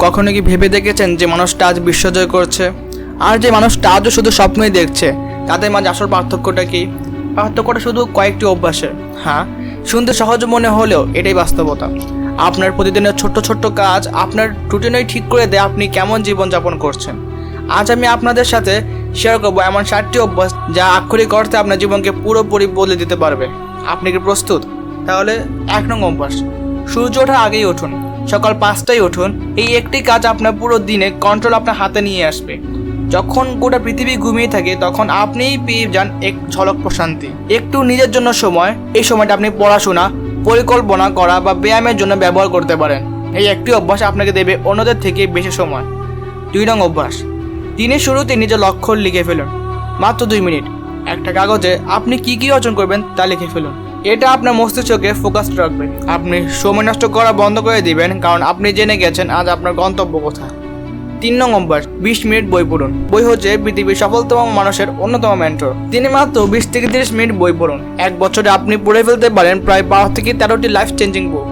কখনো কি ভেবে দেখেছেন যে মানুষটা আজ বিশ্বজয় করছে আর যে মানুষটা আজও শুধু স্বপ্নই দেখছে, তাদের মাঝে আসল পার্থক্যটা কি? পার্থক্যটা শুধু কয়েকটি অভ্যাসের। হ্যাঁ, শুনতে সহজ মনে হলেও এটাই বাস্তবতা। আপনার প্রতিদিনের ছোট্ট ছোট্ট কাজ আপনার রুটিনই ঠিক করে দেয় আপনি কেমন জীবনযাপন করছেন। আজ আমি আপনাদের সাথে শেয়ার করবো এমন 7টি অভ্যাস যা আক্ষরিক অর্থে আপনার জীবনকে পুরোপুরি বদলে দিতে পারবে। আপনি কি প্রস্তুত? তাহলে 1 নং অভ্যাস, সূর্য ওঠার আগেই উঠুন। সকাল 5টায় উঠুন। এই একটি কাজ আপনার পুরো দিনে কন্ট্রোল আপনার হাতে নিয়ে আসবে। যখন গোটা পৃথিবী ঘুমিয়ে থাকে তখন আপনিই পেয়ে যান এক ঝলক প্রশান্তি। একটু নিজের জন্য সময়, এই সময়টা আপনি পড়াশোনা, পরিকল্পনা করা বা ব্যায়ামের জন্য ব্যবহার করতে পারেন। এই একটি অভ্যাস আপনাকে দেবে অন্যদের থেকে বেশি সময়। 2 নং অভ্যাস, দিনের শুরুতে নিজের লক্ষ্য লিখে ফেলুন। মাত্র 2 মিনিট একটা কাগজে আপনি কি কি অর্জন করবেন তা লিখে ফেলুন। এটা আপনার মস্তিষ্ককে ফোকাস রাখবে। আপনি সময় নষ্ট করা বন্ধ করে দিবেন, কারণ আপনি জেনে গেছেন আজ আপনার গন্তব্য কোথায়। 3 নং অভ্যাস, 20 মিনিট বই পড়ুন। বই হচ্ছে পৃথিবীর সফলতম মানুষের অন্যতম মেন্টর। তিনি মাত্র 20 থেকে 30 মিনিট বই পড়ুন। 1 বছরে আপনি পড়ে ফেলতে পারেন প্রায় 12 থেকে 13টি লাইফ চেঞ্জিং বুক।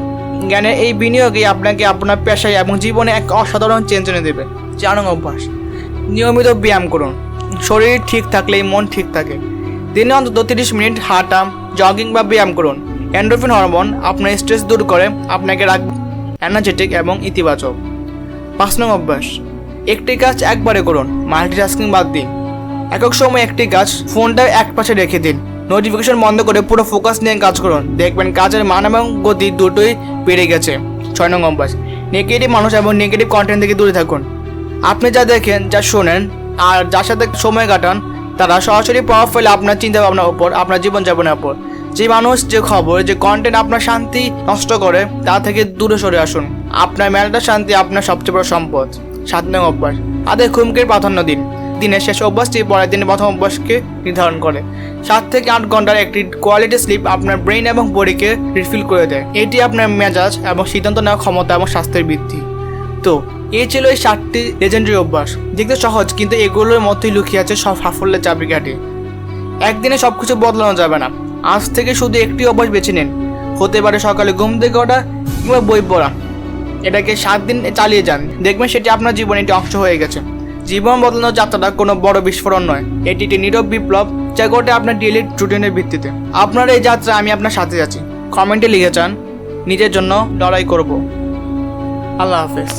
জ্ঞানের এই বিনিয়োগই আপনাকে আপনার পেশায় এবং জীবনে এক অসাধারণ চেঞ্জ এনে দেবে। 4 নং অভ্যাস, নিয়মিত ব্যায়াম করুন। শরীর ঠিক থাকলেই মন ঠিক থাকে। দিনে অন্তত 30 মিনিট হাঁটা, জগিং বা ব্যায়াম করুন। এন্ডোরফিন হরমোন আপনার স্ট্রেস দূর করে আপনাকে রাখবে এনার্জেটিক এবং ইতিবাচক। 5 নং অভ্যাস, একটি কাজ একবারে করুন। মাল্টিটাস্কিং বাদ দিন। একক সময় একটি কাজ, ফোনটা এক পাশে রেখে দিন। নোটিফিকেশন বন্ধ করে পুরো ফোকাস নিয়ে কাজ করুন। দেখবেন কাজের মান এবং গতি দুটোই বেড়ে গেছে। 6 নং অভ্যাস, নেগেটিভ মানুষ এবং নেগেটিভ কন্টেন্ট থেকে দূরে থাকুন। আপনি যা দেখেন, যা শোনেন আর যার সাথে সময় কাটান তারা সরাসরি প্রভাব ফেলে আপনার চিন্তাভাবনার উপর, আপনার জীবনযাপনের উপর। যে মানুষ, যে খবর, যে কন্টেন্ট আপনার শান্তি নষ্ট করে তা থেকে দূরে সরে আসুন। আপনার মেন্টাল শান্তি আপনার সবচেয়ে বড় সম্পদ। 7 নং অভ্যাস, আধে ঘুমকে প্রাধান্য দিন। দিনের শেষ অভ্যাসটি পরের দিনের প্রথম অভ্যাসকে নির্ধারণ করে। 7 থেকে 8 ঘন্টার একটি কোয়ালিটি স্লিপ আপনার ব্রেন এবং বডিকে রিফিল করে দেয়। এটি আপনার মেজাজ এবং সিদ্ধান্ত নেওয়ার ক্ষমতা এবং স্বাস্থ্যের বৃদ্ধি। তো এই ছিল এই 7টি লেজেন্ডারি অভ্যাস। দেখতে সহজ, কিন্তু এগুলোর মধ্যেই লুকিয়ে আছে সব সাফল্যের চাবিকাঠি। একদিনে সবকিছু বদলানো যাবে না। আজ থেকে শুধু একটি অভ্যাস বেছে নিন। হতে পারে সকালে ঘুম থেকে ওঠা কিংবা বই পড়া। এটাকে 7 দিন চালিয়ে যান, দেখবেন সেটি আপনার জীবনে একটি অংশ হয়ে গেছে। জীবন বদলানোর যাত্রাটা কোনো বড় বিস্ফোরণ নয়, এটি একটি নীরব বিপ্লব যা ঘটে আপনার ডেইলি রুটিনের ভিত্তিতে। আপনার এই যাত্রা আমি আপনার সাথে আছি। কমেন্টে লিখে যান, নিজের জন্য লড়াই করব। আল্লাহ হাফেজ।